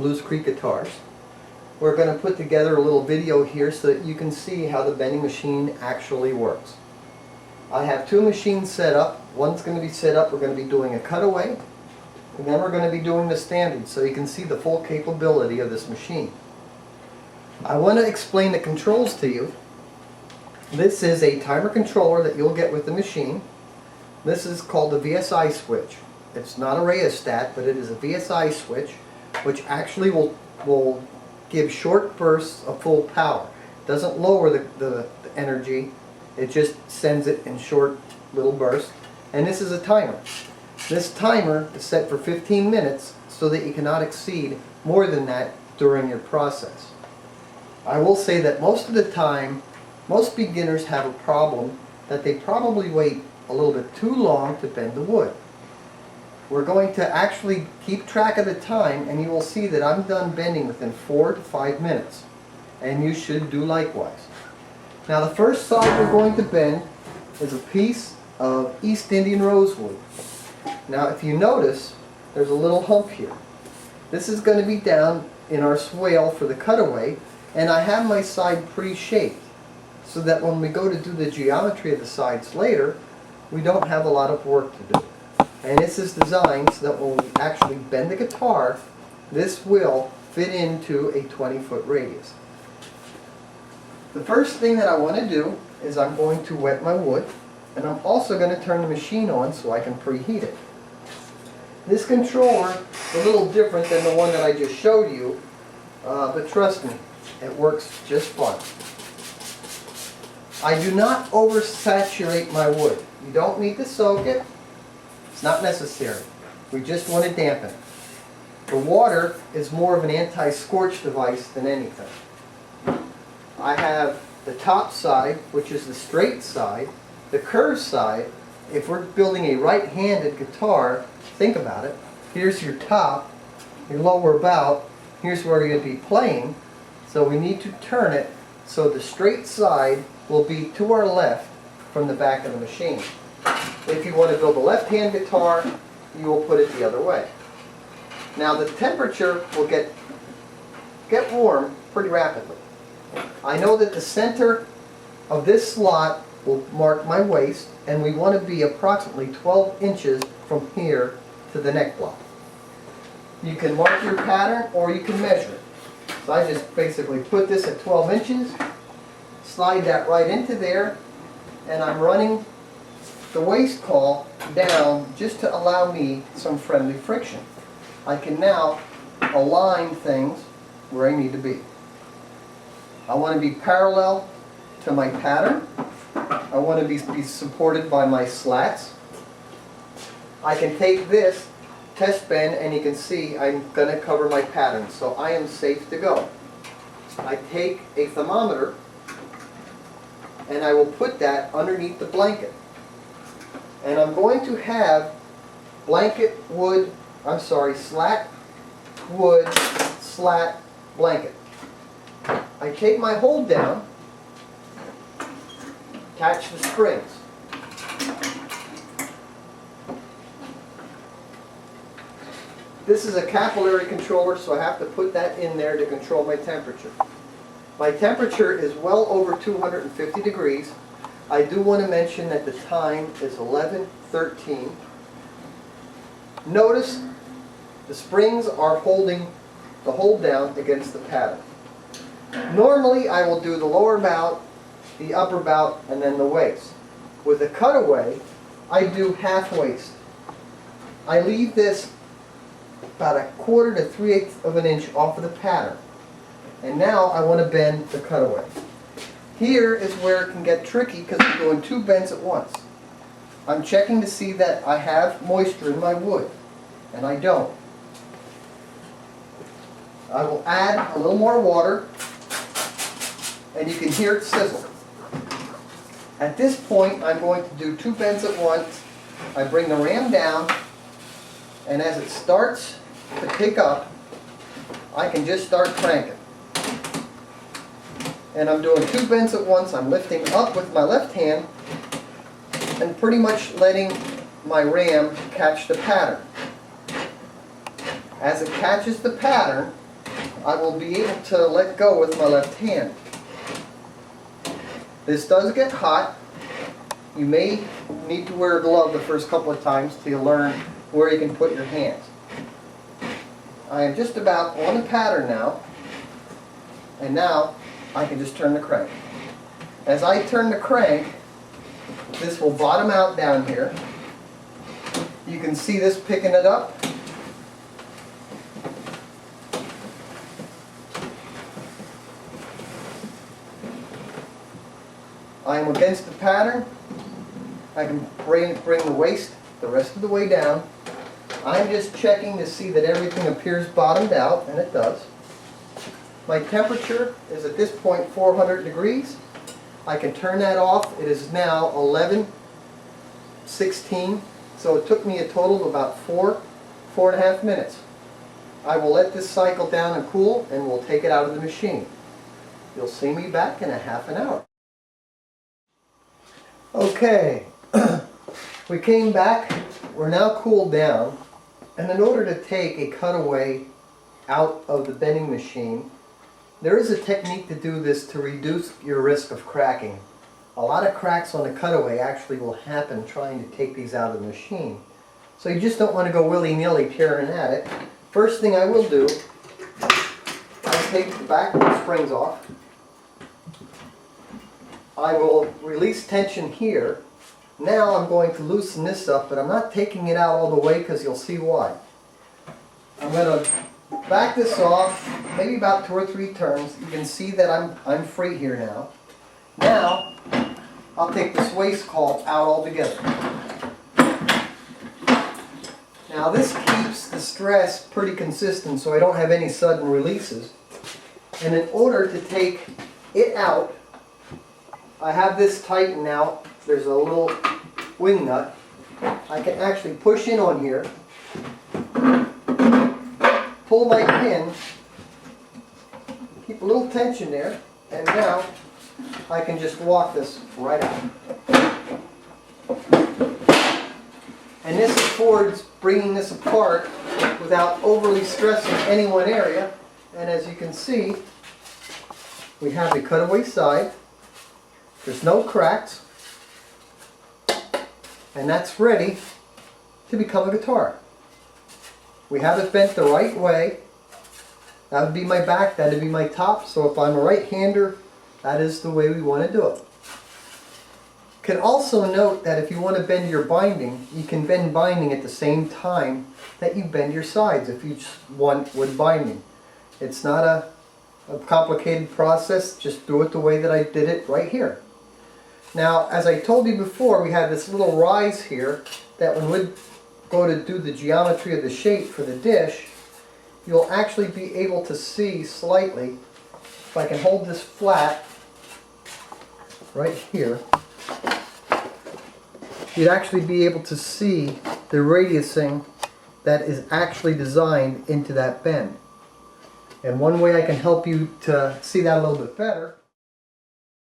Bluescreek guitars. We're going to put together a little video here so that you can see how the bending machine actually works. I have two machines set up. One's going to be set up, we're going to be doing a cutaway, and then we're going to be doing the standard so you can see the full capability of this machine. I want to explain the controls to you. This is a timer controller that you'll get with the machine. This is called the VSI switch. It's not a rheostat, but it is a VSI switch, which actually will give short bursts of full power. It doesn't lower the energy, it just sends it in short little bursts. And this is a timer. This timer is set for 15 minutes so that you cannot exceed more than that during your process. I will say that most of the time, most beginners have a problem that they probably wait a little bit too long to bend the wood. We're going to actually keep track of the time, and you will see that I'm done bending within 4 to 5 minutes. And you should do likewise. Now the first side we're going to bend is a piece of East Indian rosewood. Now if you notice, there's a little hump here. This is going to be down in our swale for the cutaway, and I have my side pre-shaped so that when we go to do the geometry of the sides later, we don't have a lot of work to do. And this is designed so that when we actually bend the guitar, this will fit into a 20-foot radius. The first thing that I want to do is I'm going to wet my wood, and I'm also going to turn the machine on so I can preheat it. This controller is a little different than the one that I just showed you, but trust me, it works just fine. I do not oversaturate my wood. You don't need to soak it. It's not necessary. We just want to dampen it. The water is more of an anti-scorch device than anything. I have the top side, which is the straight side, the curved side. If we're building a right-handed guitar, think about it. Here's your top, your lower bout, here's where you're going to be playing. So we need to turn it so the straight side will be to our left from the back of the machine. If you want to build a left-hand guitar, you will put it the other way. Now the temperature will get warm pretty rapidly. I know that the center of this slot will mark my waist, and we want to be approximately 12 inches from here to the neck block. You can mark your pattern or you can measure it. So I just basically put this at 12 inches, slide that right into there, and I'm running the waist call down just to allow me some friendly friction. I can now align things where I need to be. I want to be parallel to my pattern. I want to be supported by my slats. I can take this test bend and you can see I'm going to cover my pattern, so I am safe to go. I take a thermometer and I will put that underneath the blanket. And I'm going to have slat, wood, slat, blanket. I take my hold down, attach the springs. This is a capillary controller, so I have to put that in there to control my temperature. My temperature is well over 250 degrees. I do want to mention that the time is 11:13. Notice the springs are holding the hold down against the pattern. Normally I will do the lower bout, the upper bout, and then the waist. With the cutaway, I do half waist. I leave this about 1/4 to 3/8 of an inch off of the pattern. And now I want to bend the cutaway. Here is where it can get tricky because I'm doing two bends at once. I'm checking to see that I have moisture in my wood, and I don't. I will add a little more water, and you can hear it sizzle. At this point, I'm going to do two bends at once. I bring the ram down, and as it starts to pick up, I can just start cranking. And I'm doing two bends at once. I'm lifting up with my left hand and pretty much letting my ram catch the pattern. As it catches the pattern, I will be able to let go with my left hand. This does get hot. You may need to wear a glove the first couple of times till you learn where you can put your hands. I am just about on the pattern now, and now I can just turn the crank. As I turn the crank, this will bottom out down here. You can see this picking it up. I am against the pattern. I can bring the waist the rest of the way down. I'm just checking to see that everything appears bottomed out, and it does. My temperature is at this point 400 degrees. I can turn that off. It is now 11:16, so it took me a total of about 4.5 minutes. I will let this cycle down and cool, and we'll take it out of the machine. You'll see me back in a half an hour. Okay, we came back. We're now cooled down, and in order to take a cutaway out of the bending machine, there is a technique to do this to reduce your risk of cracking. A lot of cracks on the cutaway actually will happen trying to take these out of the machine. So you just don't want to go willy-nilly tearing at it. First thing I will do, I take the back springs off. I will release tension here. Now I'm going to loosen this up, but I'm not taking it out all the way because you'll see why. I'm going to back this off, maybe about 2 or 3 turns. You can see that I'm free here now. Now, I'll take this waist caul out altogether. Now this keeps the stress pretty consistent so I don't have any sudden releases. And in order to take it out, I have this tightened now. There's a little wing nut. I can actually push in on here, pull my pin, keep a little tension there, and now I can just walk this right out. And this affords bringing this apart without overly stressing any one area. And as you can see, we have the cutaway side. There's no cracks. And that's ready to become a guitar. We have it bent the right way. That would be my back, that would be my top. So if I'm a right-hander, that is the way we want to do it. You can also note that if you want to bend your binding, you can bend binding at the same time that you bend your sides if you just want wood binding. It's not a complicated process, just do it the way that I did it right here. Now, as I told you before, we have this little rise here that when we go to do the geometry of the shape for the dish, you'll actually be able to see slightly. If I can hold this flat right here, you'd actually be able to see the radiusing that is actually designed into that bend. And one way I can help you to see that a little bit better